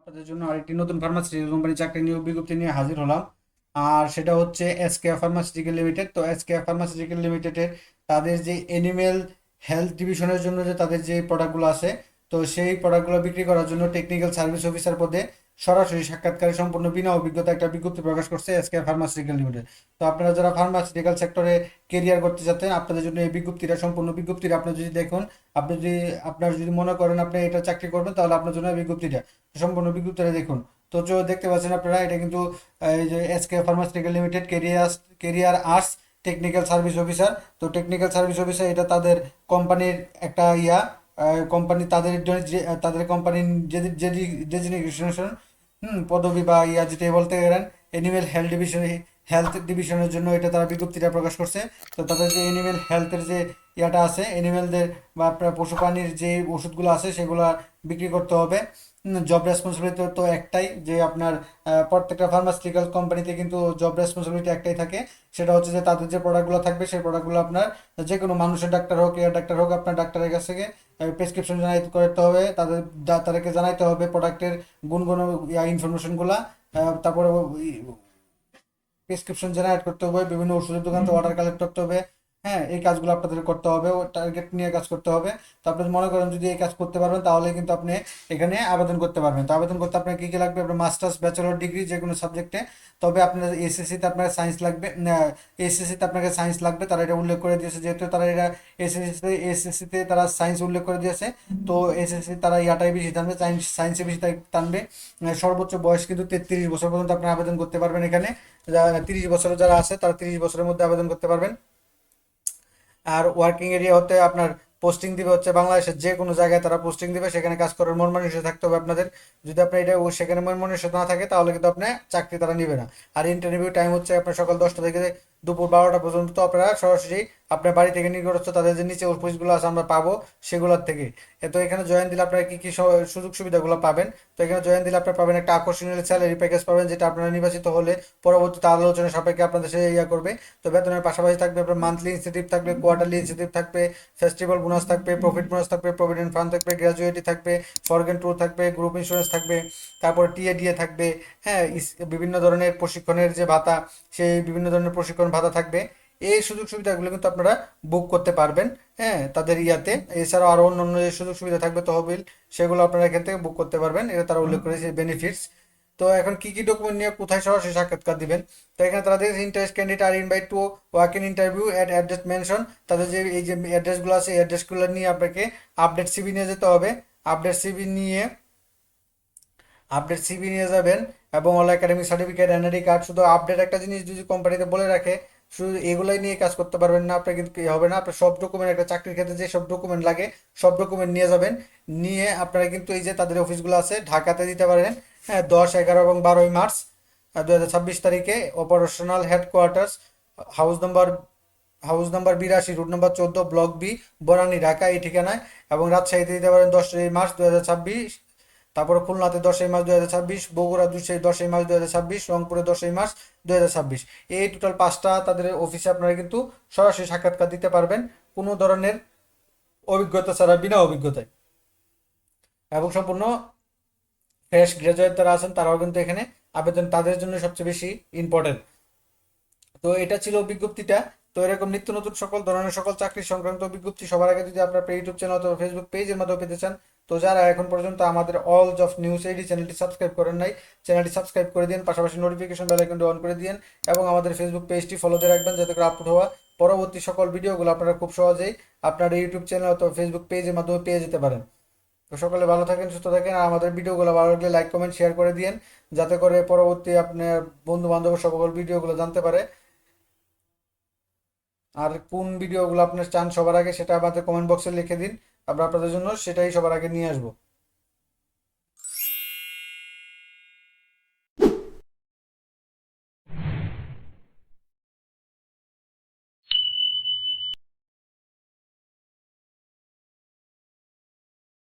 আপনাদের জন্য আরেকটি নতুন ফার্মাসিউটিক্যাল কোম্পানি চাকরি নিয়োগ বিজ্ঞপ্তি নিয়ে হাজির হলাম। আর সেটা হচ্ছে এসকে ফার্মাসিউটিক্যাল লিমিটেড। তো এসকে ফার্মাসিউটিক্যাল লিমিটেডের তাদের যে এনিম্যাল হেলথ ডিভিশনের জন্য যে তাদের যে প্রোডাক্টগুলো আছে, তো সেই প্রোডাক্টগুলো বিক্রি করার জন্য টেকনিক্যাল সার্ভিস অফিসার পদে সরাসরি সাক্ষাৎকারে সম্পূর্ণ বিনা অভিজ্ঞতা একটা বিজ্ঞপ্তি প্রকাশ করছে এসকে ফার্মাসিউটিক্যাল লিমিটেড। তো আপনারা যারা ফার্মাসিউটিক্যাল সেক্টরে কেরিয়ার করতে চাচ্ছেন, আপনাদের জন্য এই বিজ্ঞপ্তিটা, সম্পূর্ণ বিজ্ঞপ্তিটা আপনি যদি দেখুন, আপনি যদি আপনার যদি মনে করেন আপনি এটা চাকরি করবেন, তাহলে আপনার জন্য এই বিজ্ঞপ্তিটা, সম্পূর্ণ বিজ্ঞপ্তিটা দেখুন। তো দেখতে পাচ্ছেন আপনারা, এটা কিন্তু এই যে SK pharmaceutical limited career arts technical service officer. তো টেকনিক্যাল সার্ভিস অফিসার এটা তাদের কোম্পানির একটা কোম্পানি, তাদের তাদের কোম্পানির যে ডেজিগনেশন, পদবি বা যেটাই বলতে গেলেন, এনিম্যাল হেলথ ডিভিশনের জন্য এটা তারা বিজ্ঞপ্তিটা প্রকাশ করছে। তো তাদের যে এনিম্যাল হেলথের যে আছে, এনিম্যালদের বা আপনার পশু প্রাণীর যে ওষুধগুলো আছে সেগুলো বিক্রি করতে হবে। জব রেসপন্সিবিলিটি তো একটাই, যে আপনার প্রত্যেকটা ফার্মাসিউটিক্যাল কোম্পানিতে কিন্তু জব রেসপন্সিবিলিটি একটাই থাকে। সেটা হচ্ছে যে তাদের যে প্রোডাক্টগুলো থাকবে, সেই প্রোডাক্টগুলো আপনার যে কোনো মানুষের, ডাক্তার হোক, এয়ার ডাক্তার হোক, আপনার ডাক্তারের কাছ থেকে প্রেসক্রিপশন জানাইতে করতে হবে। তাদেরকে জানাইতে হবে প্রোডাক্টের গুণগুণ ইনফরমেশনগুলা। তারপরে প্রেসক্রিপশন জেনারেট করতে হবে, বিভিন্ন ওষুধের দোকান থেকে অর্ডার কালেক্ট করতে হবে। হ্যাঁ, এই কাজগুলো আপনাদের করতে হবে, ও টার্গেট নিয়ে কাজ করতে হবে। তো আপনি মনে করেন যদি এই কাজ করতে পারবেন, তাহলে কিন্তু আপনি এখানে আবেদন করতে পারবেন। তো আবেদন করতে আপনার কী কী লাগবে? আপনার মাস্টার্স, ব্যাচেলর ডিগ্রি যে কোনো সাবজেক্টে। তবে আপনার এসএসসিতে আপনার সায়েন্স লাগবে না, এসএসসিতে আপনাকে সায়েন্স লাগবে, তারা এটা উল্লেখ করে দিয়েছে। যেহেতু তারা এটা এসএসসিতে তারা সায়েন্স উল্লেখ করে দিয়েছে, তো এসএসসি তারা ইয়াটাই বেশি টানবে, সায়েন্সে বেশি টানবে। সর্বোচ্চ বয়স কিন্তু 33 বছর পর্যন্ত আপনি আবেদন করতে পারবেন এখানে। 30 বছরের যারা আছে তারা 30 বছরের মধ্যে আবেদন করতে পারবেন। আর ওয়ার্কিং এরিয়া হতে আপনার পোস্টিং দিবে হচ্ছে বাংলাদেশের যে কোনো জায়গায় তারা পোস্টিং দিবে, সেখানে কাজ করার মন মানসিকতা থাকতে হবে আপনাদের। যদি আপনার এটা সেখানে মন মানসিকতা না থাকে, তাহলে কিন্তু আপনার চাকরি তারা নিবে না। আর ইন্টারভিউ টাইম হচ্ছে আপনার সকাল 10টা থেকে দুপুর 12টা পর্যন্ত। তো আপনারা সরাসরি আপনার বাড়ি থেকে নিকটস্থ তাদের যে নিচে অফিসগুলো আছে আমরা পাবো, সেগুলোর থেকে। তো এখানে জয়েন দিলে আপনারা কি কি সুযোগ সুবিধাগুলো পাবেন? তো এখানে জয়েন দিলে আপনারা পাবেন একটা আকর্ষণীয় স্যালারি প্যাকেজ পাবেন, যেটা আপনারা নির্বাচিত হলে পরবর্তীতে আলোচনা সাপেক্ষে আপনাদের সে করবে। তো বেতনের পাশাপাশি থাকবে আপনার মান্থলি ইনসেন্টিভ থাকবে, কোয়ার্টারলি ইনসেন্টিভ থাকবে, ফেস্টিভ্যাল বোনাস থাকবে, প্রফিট বোনাস থাকবে, প্রভিডেন্ট ফান্ড থাকবে, গ্র্যাজুয়েটি থাকবে, ফরগেন ট্যুর থাকবে, গ্রুপ ইন্স্যুরেন্স থাকবে, তারপর টিএডিএ থাকবে। হ্যাঁ, বিভিন্ন ধরনের প্রশিক্ষণের যে ভাতা, সেই বিভিন্ন ধরনের প্রশিক্ষণ ভাতা থাকবে। এই সুযোগ সুবিধাগুলো কিন্তু আপনারা বুক করতে পারবেন। হ্যাঁ, তাদের ইয়াতে। এছাড়াও আরও অন্য অন্য যে সুযোগ সুবিধা থাকবে তহবিল, সেগুলো আপনারা এখান থেকে বুক করতে পারবেন। এটা তারা উল্লেখ করেছে বেনিফিটস। তো এখন কি কি ডকুমেন্ট নিয়ে কোথায় সরাসরি সাক্ষাৎকার দিবেন? তো এখানে তারা দেখেছে ইন্টারেস্ট ক্যান্ডিডেট আর invite to walk in interview at address mention. তাদের যে এই যে অ্যাড্রেসগুলো আছে, অ্যাড্রেসগুলো নিয়ে আপনাকে আপডেট সিভি নিয়ে যেতে হবে। আপডেট সিভি নিয়ে যাবেন, এবং all academic certificate, NID card. শুধু আপডেট একটা জিনিস যদি কোম্পানিতে বলে রাখে, শুধু এগুলাই নিয়ে কাজ করতে পারবেন না আপনার, কিন্তু কি হবে না, আপনার সব ডকুমেন্ট, একটা চাকরির ক্ষেত্রে যে সব ডকুমেন্ট লাগে, সব ডকুমেন্ট নিয়ে যাবেন। নিয়ে আপনারা কিন্তু এই যে তাদের অফিসগুলো আছে ঢাকাতে দিতে পারেন। হ্যাঁ, 10, 11 এবং 12ই মার্চ 2026 তারিখে operational headquarters, house number house number 82, route number 14, block b, Banani, Dhaka, এই ঠিকানায়। এবং রাজশাহীতে দিতে পারেন 10ই মার্চ 2026। তারপরে খুলনাতে 10ই মার্চ 2026, বগুড়া 10ই মার্চ 2026, রংপুরে 10ই মার্চ 2026। এই টোটাল 5টা তাদের অফিসে আপনারা কিন্তু সরাসরি সাক্ষাৎকার দিতে পারবেন, কোনো ধরনের অভিজ্ঞতা ছাড়া, বিনা অভিজ্ঞতায়। এবং সম্পূর্ণ ফ্রেশ গ্রাজুয়েট যারা আছেন, তারাও কিন্তু এখানে আবেদন, তাদের জন্য সবচেয়ে বেশি ইম্পর্টেন্ট। তো এটা ছিল বিজ্ঞপ্তিটা। তো এরকম নিত্য নতুন সকল ধরনের সকল চাকরি সংক্রান্ত বিজ্ঞপ্তি সবার আগে যদি আপনার ইউটিউব চ্যানেল অথবা ফেসবুক পেজের মাধ্যমে পেতে চান, তো যারা এখন পর্যন্ত আমাদের অল অফ নিউজ এইডি চ্যানেলটি সাবস্ক্রাইব করেন নাই, চ্যানেলটি সাবস্ক্রাইব করে দিন, পাশাপাশি নোটিফিকেশন বেল আইকনটি অন করে দিন, এবং আমাদের ফেসবুক পেজটি ফলো দিয়ে রাখবেন, যাতে করে আপলোড হওয়া পরবর্তী সকল ভিডিওগুলো আপনারা খুব সহজেই আপনার ইউটিউব চ্যানেল অথবা ফেসবুক পেজের মাধ্যমে পেয়ে যেতে পারেন। তো সকলে ভালো থাকেন, সুস্থ থাকেন, আর আমাদের ভিডিওগুলো ভালো লাগলে লাইক কমেন্ট শেয়ার করে দিন, যাতে করে পরবর্তী আপনার বন্ধু বান্ধব সকল ভিডিওগুলো জানতে পারে। আর কোন ভিডিওগুলো আপনার চান সবার আগে, সেটা আমাদের কমেন্ট বক্সে লিখে দিন, আমরা আপনাদের জন্য সেটাই সবার আগে নিয়ে আসবো।